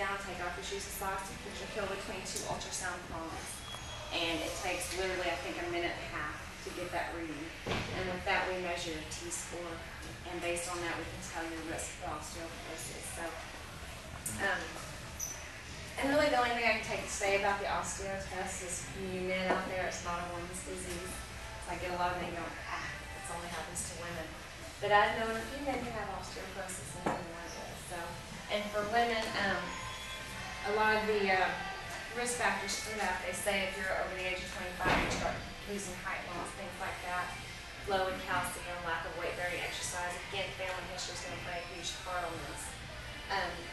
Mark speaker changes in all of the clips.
Speaker 1: down, take off your shoes and socks, and put your heel between two ultrasound prongs. And it takes literally, I think, a minute and a half to get that reading. And with that, we measure your T-score, and based on that, we can tell your risk for osteoporosis. So, and really the only thing I can say about the osteo test is you men out there, it's not a woman's disease. So I get a lot of men going, it only happens to women. But I've known a few men who have osteoporosis and didn't know it. So, and for women, a lot of the risk factors for that, they say if you're over the age of 25, you start losing height loss, things like that. Low in calcium, lack of weight-bearing exercise. Again, family history is going to play a huge part on this.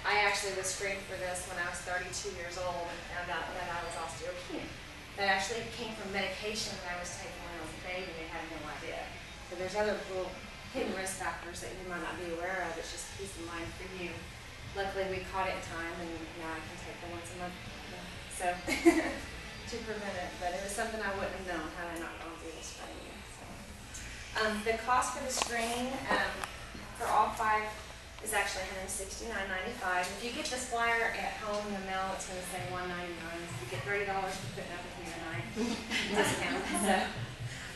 Speaker 1: I actually was screened for this when I was 32 years old and found out that I was osteopenic. That actually came from medication that I was taking when I was a baby and I had no idea. So there's other little hidden risk factors that you might not be aware of. It's just peace of mind for you. Luckily, we caught it in time, and now I can take them once a month. So to prevent it, but it was something I wouldn't have known had I not gone through the screening. So, the cost for the screening for all 5 is actually $169.95. If you get this flyer at home in the mail, it's going to say $199. You get $30 for putting up with me tonight. Discount. So,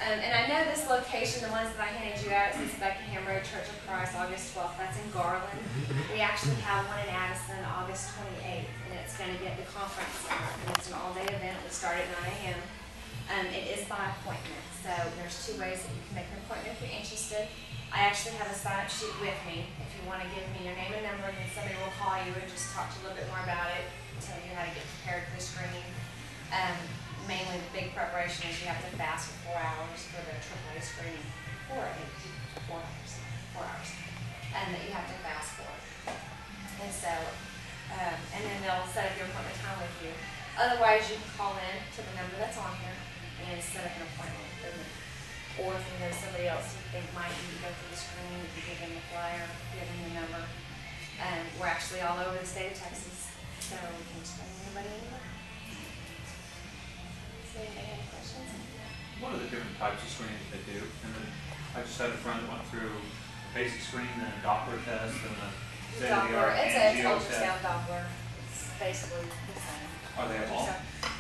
Speaker 1: and I know this location, the ones that I handed you out, it says Buckingham Road, Church of Christ, August 12th. That's in Garland. We actually have one in Addison, August 28th, and it's going to be at the conference center. And it's an all-day event. We start at 9 a.m. It is by appointment, so there's 2 ways that you can make an appointment if you're interested. I actually have a sign-up sheet with me. If you want to give me your name and number, then somebody will call you and just talk to you a little bit more about it, tell you how to get prepared for the screening. Mainly the big preparation is you have to fast for 4 hours for the AAA screening. 4 hours. And that you have to fast for. And so, and then they'll set up your appointment time with you. Otherwise, you can call in to the number that's on here and set up an appointment with me. Or if you know somebody else you think might need to go through the screening, you can give them the flyer, give them the number. And we're actually all over the state of Texas, so we can screen anybody anywhere. So anybody have any questions?
Speaker 2: What are the different types of screenings they do? And then I just had a friend that went through basic screening, then a Doppler test, and a
Speaker 1: Doppler. It's an ultrasound Doppler. It's basically the same.
Speaker 2: Are they all?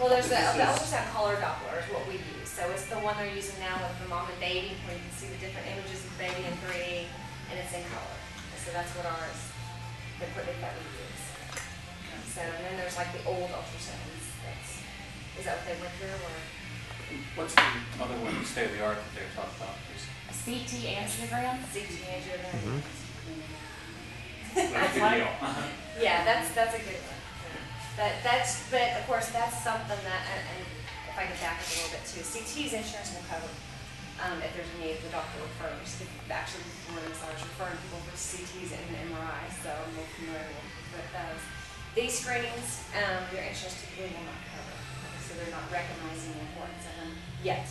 Speaker 1: Well, there's the ultrasound color Doppler is what we use. So it's the one they're using now with the mom and baby, where you can see the different images of the baby in 3D, and it's in color. So that's what ours, the equipment that we use. So, and then there's like the old ultrasounds. Is that what they went through, or?
Speaker 2: What's the other one, the state of the art that they talked about?
Speaker 3: CT angiogram?
Speaker 1: CT angiogram.
Speaker 2: That's a good deal.
Speaker 1: Yeah, that's a good one. But of course that's something that, and if I can back up a little bit too, CT's insurance will cover if there's a need, the doctor refers. Actually, more than I was referring people for CTs and MRI, so I'm more familiar with those. These screenings, your insurance typically will not cover, so they're not recognizing the importance of them yet.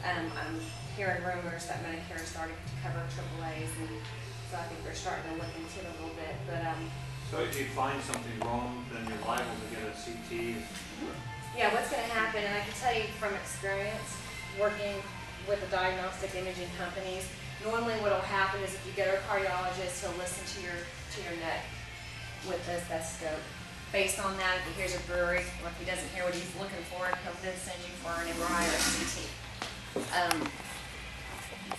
Speaker 1: I'm hearing rumors that Medicare is starting to cover AAAs, and so I think they're starting to look into it a little bit. But
Speaker 2: so if you find something wrong, then you're liable to get a CT.
Speaker 1: Yeah, what's going to happen, and I can tell you from experience, working with the diagnostic imaging companies, normally what will happen is if you go to a cardiologist, he'll listen to your neck with the stethoscope. Based on that, if he hears a brewery, or if he doesn't hear what he's looking for, he'll then send you for an MRI or a CT.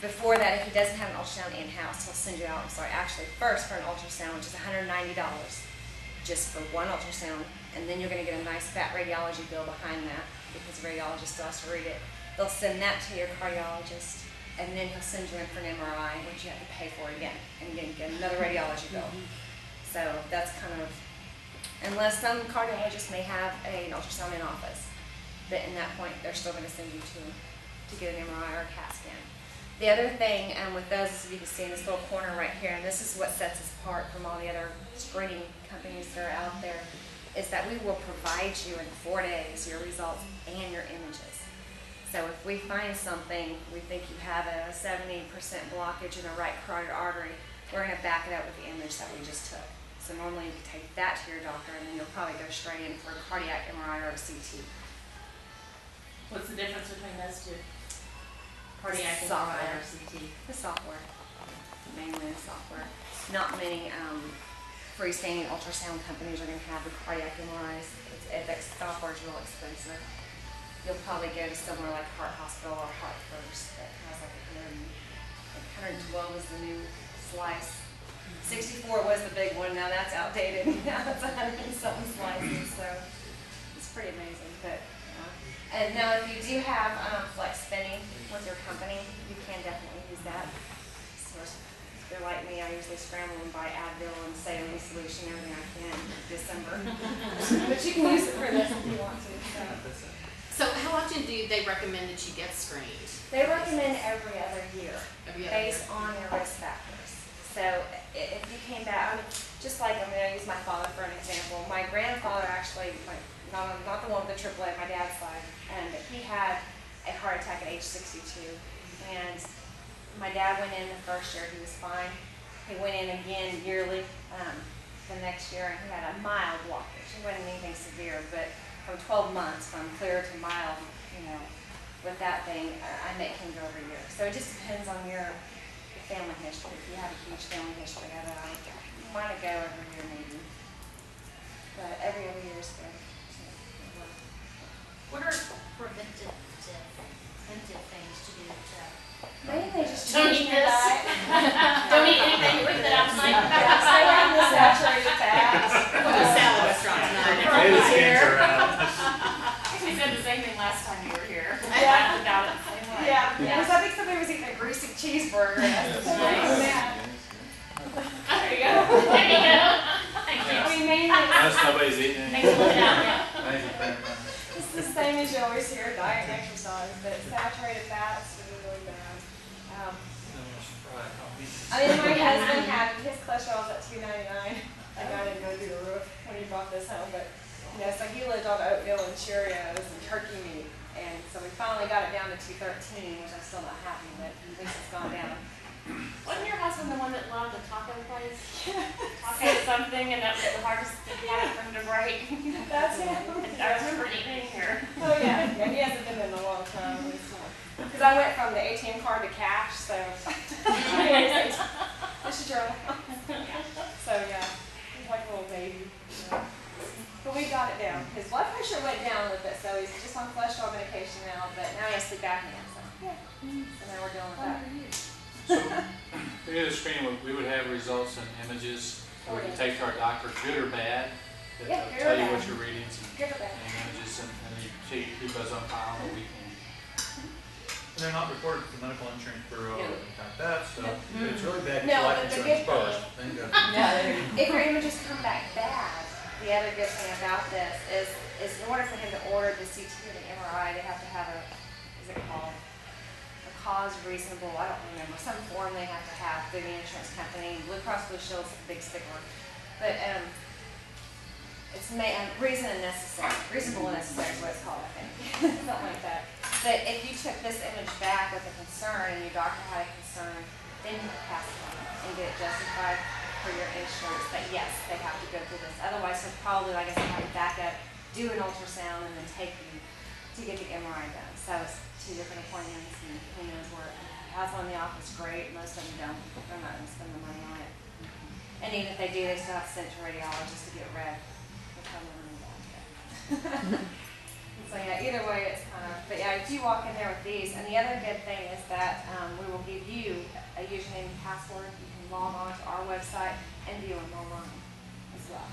Speaker 1: Before that, if he doesn't have an ultrasound in-house, he'll send you out, first for an ultrasound, which is $190 just for one ultrasound, and then you're going to get a nice fat radiology bill behind that because the radiologist still has to read it. They'll send that to your cardiologist, and then he'll send you in for an MRI, which you have to pay for again, and get another radiology bill. So that's kind of, unless some cardiologists may have an ultrasound in office, but in that point, they're still going to send you to get an MRI or a CAT scan. The other thing with those, as you can see in this little corner right here, and this is what sets us apart from all the other screening companies that are out there, is that we will provide you in 4 days your results and your images. So if we find something, we think you have a 70% blockage in the right carotid artery, we're going to back it up with the image that we just took. So normally you take that to your doctor, and then you'll probably go straight in for a cardiac MRI or a CT.
Speaker 3: What's the difference between those two? Cardiac
Speaker 1: Software.
Speaker 3: MRI or CT?
Speaker 1: The software, mainly the software. Not many freestanding ultrasound companies are gonna have the cardiac MRIs. That software is real expensive. You'll probably go to somewhere like Heart Hospital or Heart First that has like 112 is the new slice. 64 was the big one, now that's outdated. Now it's 100 and something slices, so it's pretty amazing. But and now if you do have flex spending with your company, you can definitely use that. So if you're like me, I usually scramble and buy Advil and saline solution everything I can in December. But you can use it for this if you want to.
Speaker 4: So how often do they recommend that you get screened?
Speaker 1: They recommend every other year
Speaker 4: Every other
Speaker 1: based on your risk factors. So if you came back, I mean, just like I'm going to use my father for an example. My grandfather actually, not the one with the AAA, my dad's side, and he had a heart attack at age 62. And my dad went in the first year, he was fine. He went in again yearly the next year, and he had a mild blockage. It wasn't anything severe, but from 12 months, from clear to mild, you know, with that thing, I make him go every year. So it just depends on your family history. If you have a huge family history of it, you want to go every year maybe. But every other year is good.
Speaker 5: What are preventive things to do to?
Speaker 1: Mainly just
Speaker 3: Don't
Speaker 1: changing
Speaker 3: eat
Speaker 1: your
Speaker 3: this.
Speaker 1: diet.
Speaker 3: Don't eat anything you eat that outside.
Speaker 1: Stay away from the saturated fats.
Speaker 4: The salad restaurant tonight.
Speaker 2: Hey, the skins are out.
Speaker 3: We said the same thing last time you were here. I
Speaker 1: Yeah.
Speaker 3: laughed about it the same way.
Speaker 1: Yeah, because I think somebody was eating a greasy cheeseburger. And I said, "What is that?"
Speaker 3: There you go. There you go. Thank you.
Speaker 1: I mean, mainly
Speaker 2: Unless nobody's eating anything.
Speaker 3: Thanks for looking out, yeah.
Speaker 2: Thank you very much.
Speaker 1: it's the same as you always hear, diet and exercise, but saturated fats are really bad. I mean, my husband had, his cholesterol was at 299. That guy didn't go through the roof when he brought this home, but, you know, so he lived on oatmeal and Cheerios and turkey meat. And so we finally got it down to 213, which I'm still not happy with. At least it's gone down.
Speaker 3: Wasn't your husband the one that loved the taco place? Taco something, and that was the hardest habit for him to break.
Speaker 1: That's him.
Speaker 3: I remember eating here.
Speaker 1: Oh, yeah. Yeah, he hasn't been in a long time. Because I went from the ATM card to cash, so. Anyways, this is your So, yeah, he's like a little baby. Yeah. But we got it down. His blood pressure went down a little bit, so he's just on cholesterol medication now, but now he has sleep apnea. So, yeah. So now we're dealing with that.
Speaker 6: So, we did a screen, we would have results and images, we can take to our doctor, good or bad, that
Speaker 1: Yeah, good or
Speaker 6: tell you
Speaker 1: bad.
Speaker 6: what your readings
Speaker 1: Good or bad?
Speaker 6: and images, and you keep those on file on the weekend.
Speaker 2: And they're not reported to the medical insurance bureau or anything like that, so
Speaker 1: Mm-hmm.
Speaker 2: it's really bad.
Speaker 1: No,
Speaker 2: life
Speaker 1: but the
Speaker 2: insurance
Speaker 1: good thing-
Speaker 2: first, then go.
Speaker 1: If your images come back bad, the other good thing about this is in order for him to order the CT or the MRI, they have to have a, what is it called? A cause reasonable, I don't remember, some form they have to have through the insurance company. Blue Cross Blue Shield's a big stickler. But it's reason and necessary, reasonable and necessary is what it's called, I think. Something like that. But if you took this image back with a concern and your doctor had a concern, then you could pass it on and get it justified for your insurance. But yes, they have to go through this. Otherwise, they'll probably, like I said, have to back up, do an ultrasound, and then take you to get the MRI done. So it's 2 different appointments, and who knows where. Has one in the office, great. Most of them don't. They're not going to spend the money on it. And even if they do, they still have to send it to a radiologist to get read. They'll tell them the money back. So yeah, either way, it's kind of, but yeah, if you walk in there with these, and the other good thing is that we will give you a username and password. You can log on to our website and view them online as well.